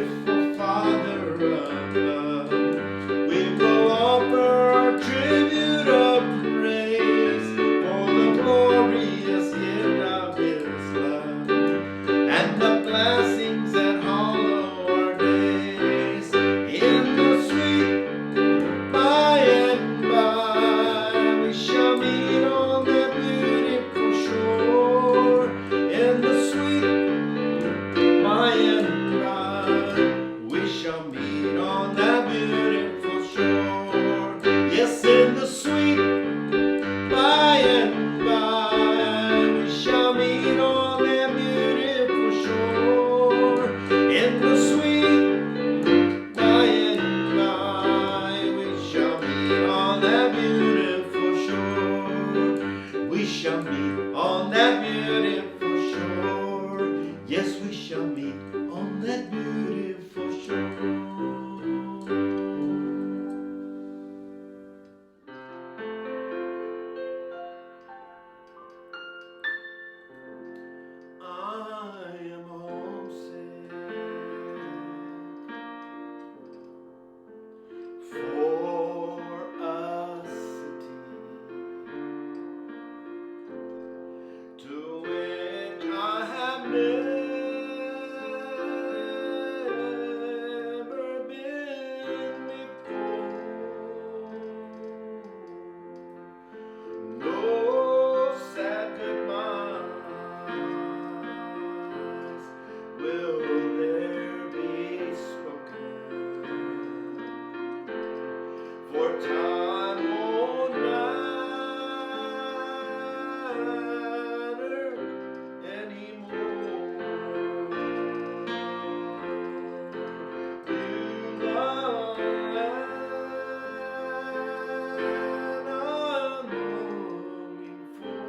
merciful Father of love, we will offer a tribute of praise for the glorious gift of His love and the blessings that follow our days. In the sweet by and by, we shall meet on that beautiful shore. In the sweet by and by, we shall meet on that beautiful shore. Yes, in the sweet by and by, we shall meet on that beautiful shore. In the sweet by and by, we shall meet on that beautiful shore. We shall meet on that beautiful shore. Yes, we shall meet on that beautiful shore. I am homesick for a city to which I have never been before. No sad goodbyes will there be spoken, for time won't matter anymore. You love and I'm longing for,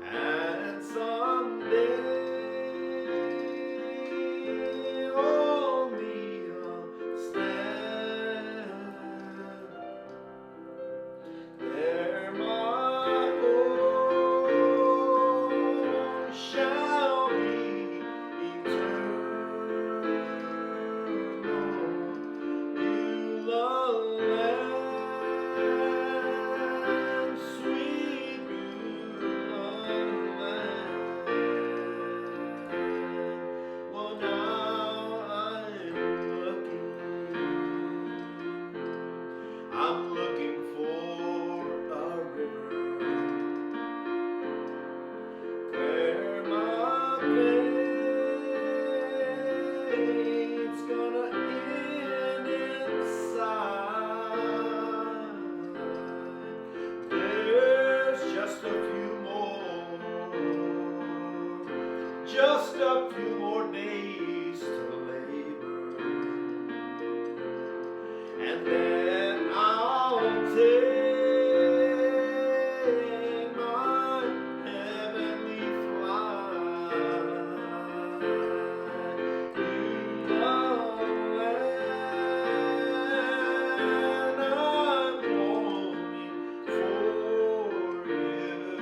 and someday only I'll stand there. My home shall be eternal. Beulah land, sweet Beulah land. Well, now I'm looking for a river where my fate's gonna end inside. There's just a few more days to labor, and then I'll take my heavenly flight. You love and I'm longing for you,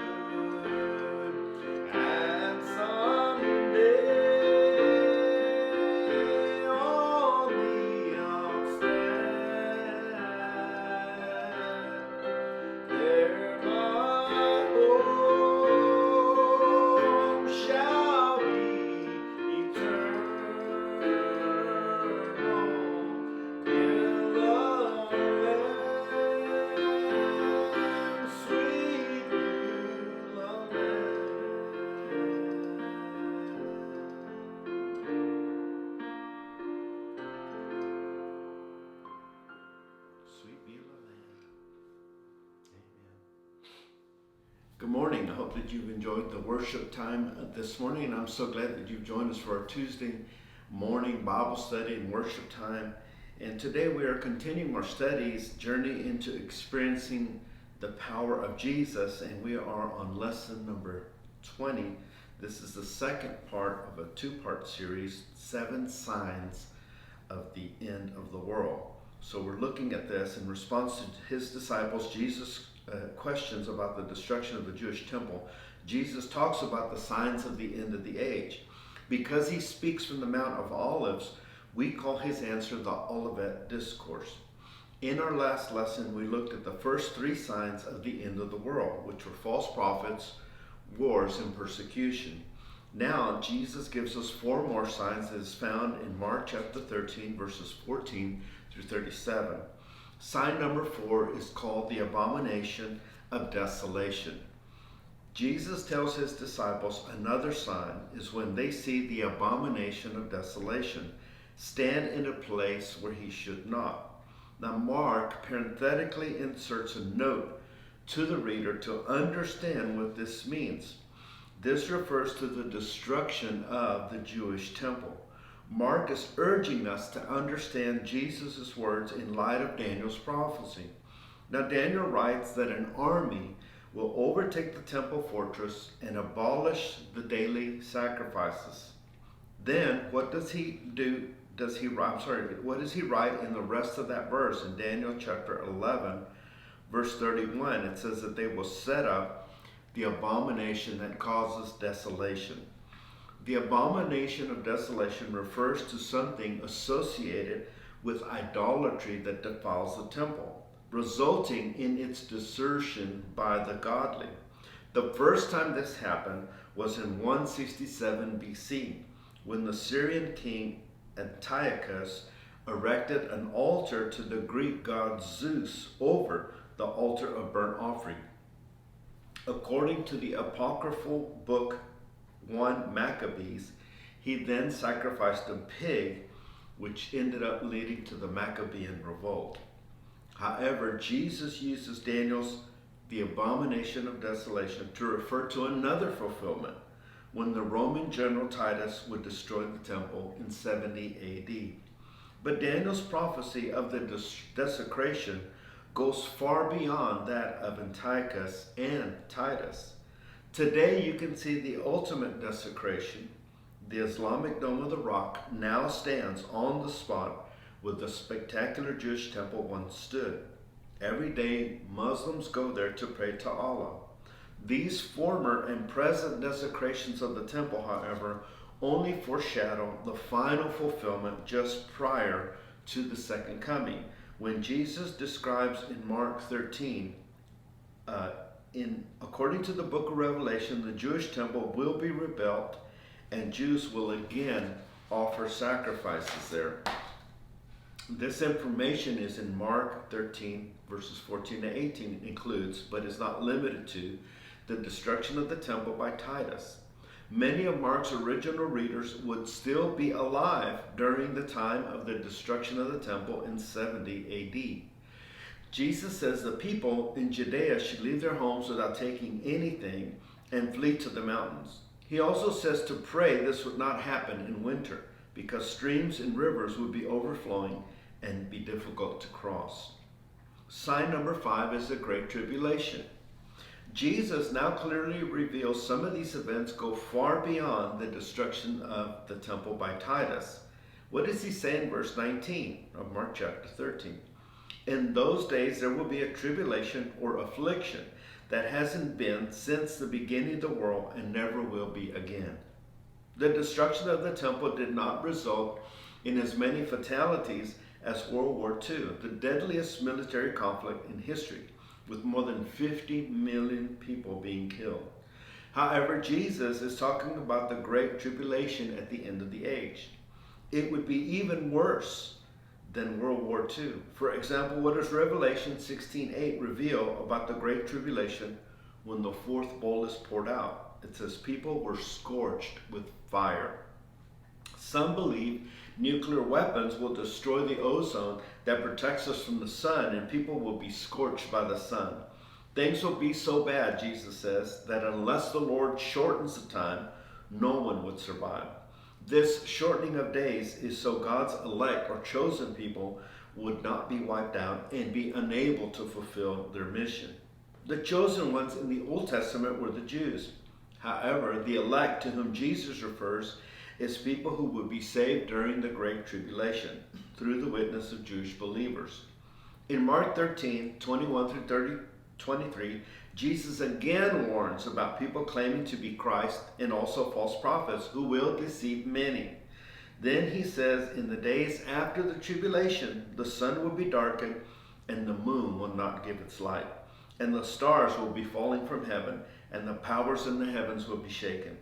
and someday only I'll stand there. My home shall be eternal. Beulah land, sweet Beulah land. Sweet Beulah land. Amen. Good morning. I hope that you've enjoyed the worship time this morning, and I'm so glad that you've joined us for our Tuesday morning Bible study and worship time. And today we are continuing our studies, Journey into Experiencing the Power of Jesus, and we are on lesson number 20. This is the second part of a two-part series, 7 Signs of the End of the World. So we're looking at this in response to his disciples, Jesus' questions about the destruction of the Jewish temple. Jesus talks about the signs of the end of the age. Because he speaks from the Mount of Olives, we call his answer the Olivet Discourse. In our last lesson, we looked at the first three signs of the end of the world, which were false prophets, wars, and persecution. Now, Jesus gives us four more signs that is found in Mark chapter 13, verses 14 through 37. Sign number 4 is called the abomination of desolation. Jesus tells his disciples another sign is when they see the abomination of desolation stand in a place where he should not. Now, Mark parenthetically inserts a note to the reader to understand what this means. This refers to the destruction of the Jewish temple. Mark is urging us to understand Jesus' words in light of Daniel's prophecy. Now, Daniel writes that an army will overtake the temple fortress and abolish the daily sacrifices. Then, what does he do? What does he write in the rest of that verse in Daniel chapter 11, verse 31? It says that they will set up the abomination that causes desolation. The abomination of desolation refers to something associated with idolatry that defiles the temple, resulting in its desertion by the godly. The first time this happened was in 167 BC, when the Syrian king Antiochus erected an altar to the Greek god Zeus over the altar of burnt offering. According to the apocryphal book 1 Maccabees, he then sacrificed a pig, which ended up leading to the Maccabean revolt. However, Jesus uses Daniel's the abomination of desolation to refer to another fulfillment, when the Roman general Titus would destroy the temple in 70 AD. But Daniel's prophecy of the desecration goes far beyond that of Antiochus and Titus. Today you can see the ultimate desecration. The Islamic Dome of the Rock now stands on the spot where the spectacular Jewish temple once stood. Every day Muslims go there to pray to Allah. These former and present desecrations of the temple, however, only foreshadow the final fulfillment just prior to the second coming, when Jesus describes in Mark 13, according to the book of Revelation, the Jewish temple will be rebuilt and Jews will again offer sacrifices there. This information is in Mark 13, verses 14 to 18, includes, but is not limited to, the destruction of the temple by Titus. Many of Mark's original readers would still be alive during the time of the destruction of the temple in 70 AD. Jesus says the people in Judea should leave their homes without taking anything and flee to the mountains. He also says to pray this would not happen in winter, because streams and rivers would be overflowing and be difficult to cross. Sign number 5 is the Great Tribulation. Jesus now clearly reveals some of these events go far beyond the destruction of the temple by Titus. What does he say in verse 19 of Mark chapter 13? In those days there will be a tribulation or affliction that hasn't been since the beginning of the world and never will be again. The destruction of the temple did not result in as many fatalities as World War II, the deadliest military conflict in history, with more than 50 million people being killed. However, Jesus is talking about the Great Tribulation at the end of the age. It would be even worse than World War II. For example, what does Revelation 16:8 reveal about the Great Tribulation when the fourth bowl is poured out? It says people were scorched with fire. Some believe nuclear weapons will destroy the ozone that protects us from the sun, and people will be scorched by the sun. Things will be so bad, Jesus says, that unless the Lord shortens the time, no one would survive. This shortening of days is so God's elect or chosen people would not be wiped out and be unable to fulfill their mission. The chosen ones in the Old Testament were the Jews. However, the elect to whom Jesus refers is people who would be saved during the Great Tribulation through the witness of Jewish believers. In Mark 13, 21 through 23, Jesus again warns about people claiming to be Christ and also false prophets who will deceive many. Then he says, in the days after the tribulation, the sun will be darkened and the moon will not give its light, and the stars will be falling from heaven, and the powers in the heavens will be shaken.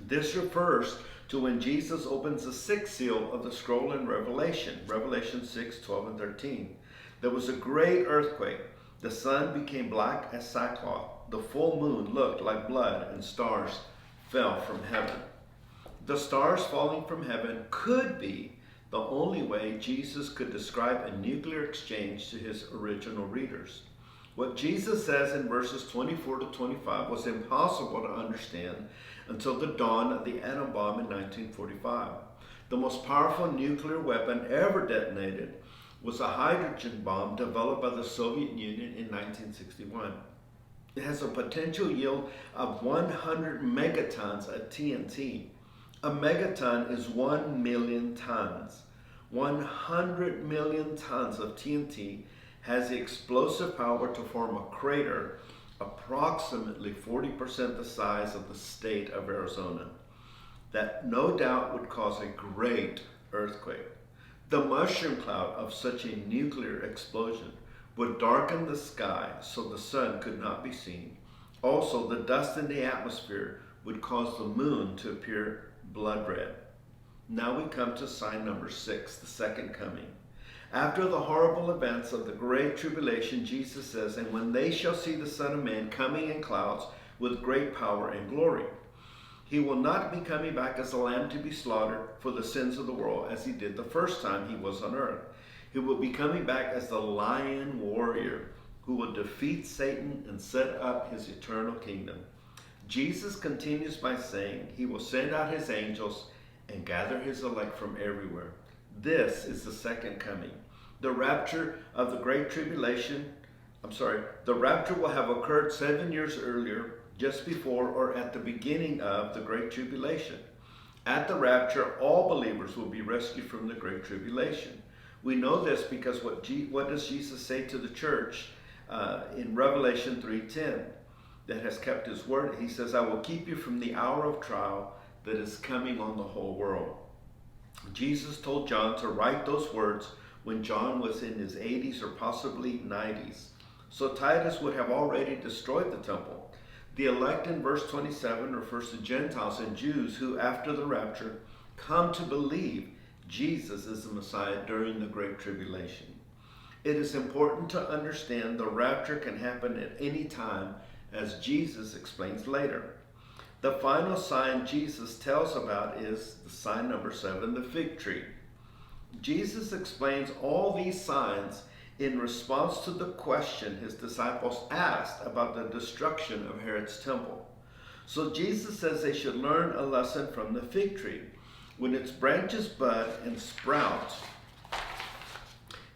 This refers to when Jesus opens the sixth seal of the scroll in Revelation 6, 12, and 13. There was a great earthquake. The sun became black as sackcloth. The full moon looked like blood, and stars fell from heaven. The stars falling from heaven could be the only way Jesus could describe a nuclear exchange to his original readers. What Jesus says in verses 24 to 25 was impossible to understand until the dawn of the atom bomb in 1945. The most powerful nuclear weapon ever detonated was a hydrogen bomb developed by the Soviet Union in 1961. It has a potential yield of 100 megatons of TNT. A megaton is 1 million tons. 100 million tons of TNT has the explosive power to form a crater approximately 40% the size of the state of Arizona. That no doubt would cause a great earthquake. The mushroom cloud of such a nuclear explosion would darken the sky so the sun could not be seen. Also, the dust in the atmosphere would cause the moon to appear blood red. Now we come to sign number 6, the second coming. After the horrible events of the great tribulation, Jesus says, and when they shall see the Son of Man coming in clouds with great power and glory. He will not be coming back as a lamb to be slaughtered for the sins of the world as he did the first time he was on earth. He will be coming back as the lion warrior who will defeat Satan and set up his eternal kingdom. Jesus continues by saying he will send out his angels and gather his elect from everywhere. This is the second coming. The rapture of the great tribulation, the rapture will have occurred 7 years earlier, just before or at the beginning of the great tribulation. At the rapture, all believers will be rescued from the great tribulation. We know this because what does Jesus say to the church in Revelation 3:10 that has kept his word? He says, I will keep you from the hour of trial that is coming on the whole world. Jesus told John to write those words when John was in his 80s or possibly 90s. So Titus would have already destroyed the temple. The elect in verse 27 refers to Gentiles and Jews who, after the rapture, come to believe Jesus is the Messiah during the Great Tribulation. It is important to understand the rapture can happen at any time, as Jesus explains later. The final sign Jesus tells about is the sign number 7, the fig tree. Jesus explains all these signs in response to the question his disciples asked about the destruction of Herod's temple. So Jesus says they should learn a lesson from the fig tree. When its branches bud and sprout,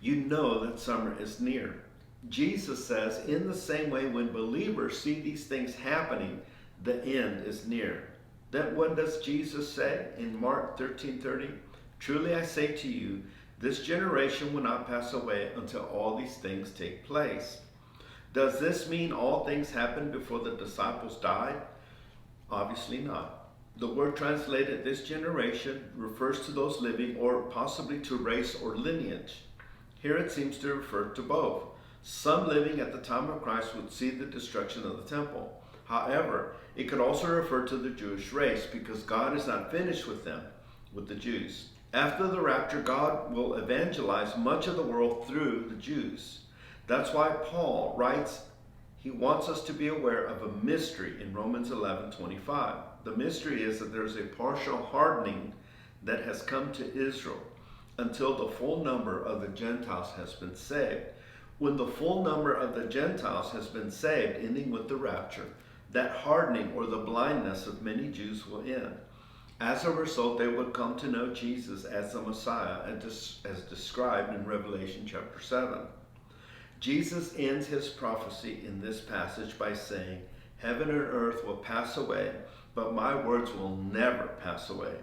you know that summer is near. Jesus says, in the same way, when believers see these things happening, the end is near. Then what does Jesus say in Mark 13:30? Truly I say to you, this generation will not pass away until all these things take place. Does this mean all things happened before the disciples died? Obviously not. The word translated this generation refers to those living or possibly to race or lineage. Here it seems to refer to both. Some living at the time of Christ would see the destruction of the temple. However, it could also refer to the Jewish race because God is not finished with them, with the Jews. After the rapture, God will evangelize much of the world through the Jews. That's why Paul writes he wants us to be aware of a mystery in Romans 11:25. The mystery is that there's a partial hardening that has come to Israel until the full number of the Gentiles has been saved. When the full number of the Gentiles has been saved, ending with the rapture, that hardening or the blindness of many Jews will end. As a result, they would come to know Jesus as the Messiah, as described in Revelation chapter 7. Jesus ends his prophecy in this passage by saying, heaven and earth will pass away, but my words will never pass away.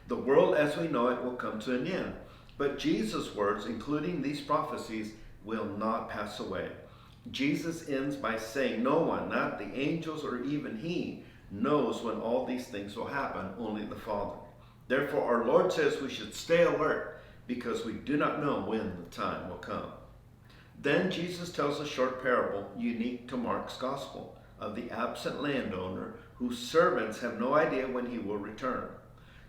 The world as we know it will come to an end, but Jesus' words, including these prophecies, will not pass away. Jesus ends by saying, no one, not the angels or even he, knows when all these things will happen, only the Father. Therefore, our Lord says we should stay alert because we do not know when the time will come. Then Jesus tells a short parable unique to Mark's gospel of the absent landowner whose servants have no idea when he will return.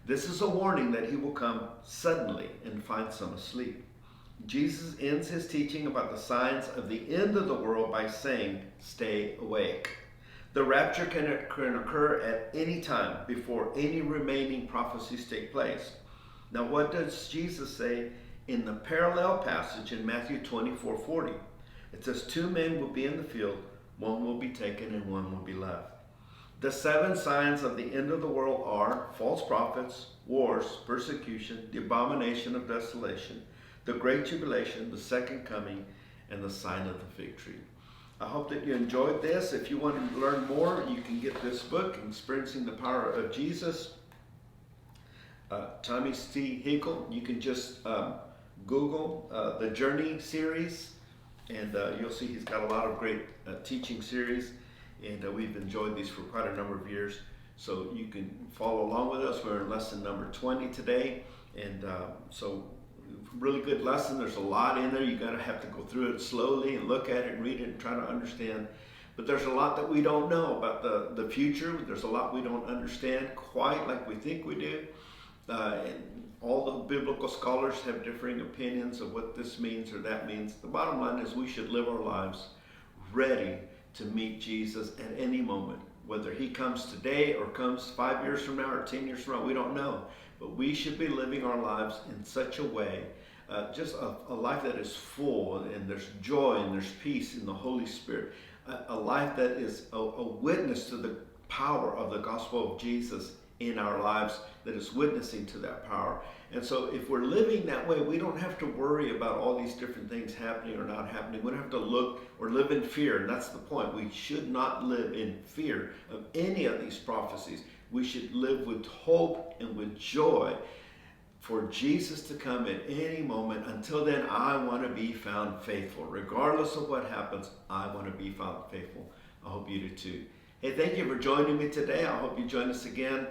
This is a warning that he will come suddenly and find some asleep. Jesus ends his teaching about the signs of the end of the world by saying, stay awake. The rapture can occur at any time before any remaining prophecies take place. Now, what does Jesus say in the parallel passage in Matthew 24:40? It says, 2 men will be in the field, one will be taken and one will be left. The 7 signs of the end of the world are false prophets, wars, persecution, the abomination of desolation, the great tribulation, the second coming, and the sign of the fig tree. I hope that you enjoyed this. If you want to learn more, you can get this book, Experiencing the Power of Jesus, Tommy C. Hinkle. You can just Google the Journey series, and you'll see he's got a lot of great teaching series, and we've enjoyed these for quite a number of years. So you can follow along with us. We're in lesson number 20 today, and so really good lesson. There's a lot in there. You gotta have to go through it slowly and look at it and read it and try to understand. But there's a lot that we don't know about the future. There's a lot we don't understand quite like we think we do. And all the biblical scholars have differing opinions of what this means or that means. The bottom line is we should live our lives ready to meet Jesus at any moment. Whether he comes today or comes 5 years from now or 10 years from now, we don't know. But we should be living our lives in such a way, just a life that is full and there's joy and there's peace in the Holy Spirit. A life that is a witness to the power of the gospel of Jesus in our lives, that is witnessing to that power. And so if we're living that way, we don't have to worry about all these different things happening or not happening. We don't have to look or live in fear. And that's the point. We should not live in fear of any of these prophecies. We should live with hope and with joy for Jesus to come at any moment. Until then, I want to be found faithful. Regardless of what happens, I want to be found faithful. I hope you do too. Hey, thank you for joining me today. I hope you join us again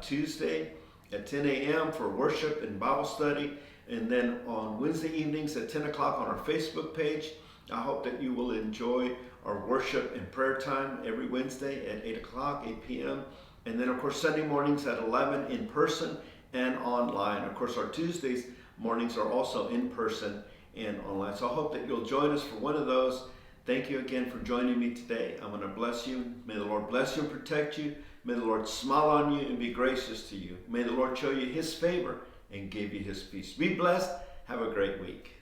Tuesday at 10 a.m. for worship and Bible study. And then on Wednesday evenings at 10 o'clock on our Facebook page. I hope that you will enjoy our worship and prayer time every Wednesday at 8 o'clock, 8 p.m. And then, of course, Sunday mornings at 11 in person and online. Of course, our Tuesdays mornings are also in person and online. So I hope that you'll join us for one of those. Thank you again for joining me today. I'm going to bless you. May the Lord bless you and protect you. May the Lord smile on you and be gracious to you. May the Lord show you his favor and give you his peace. Be blessed. Have a great week.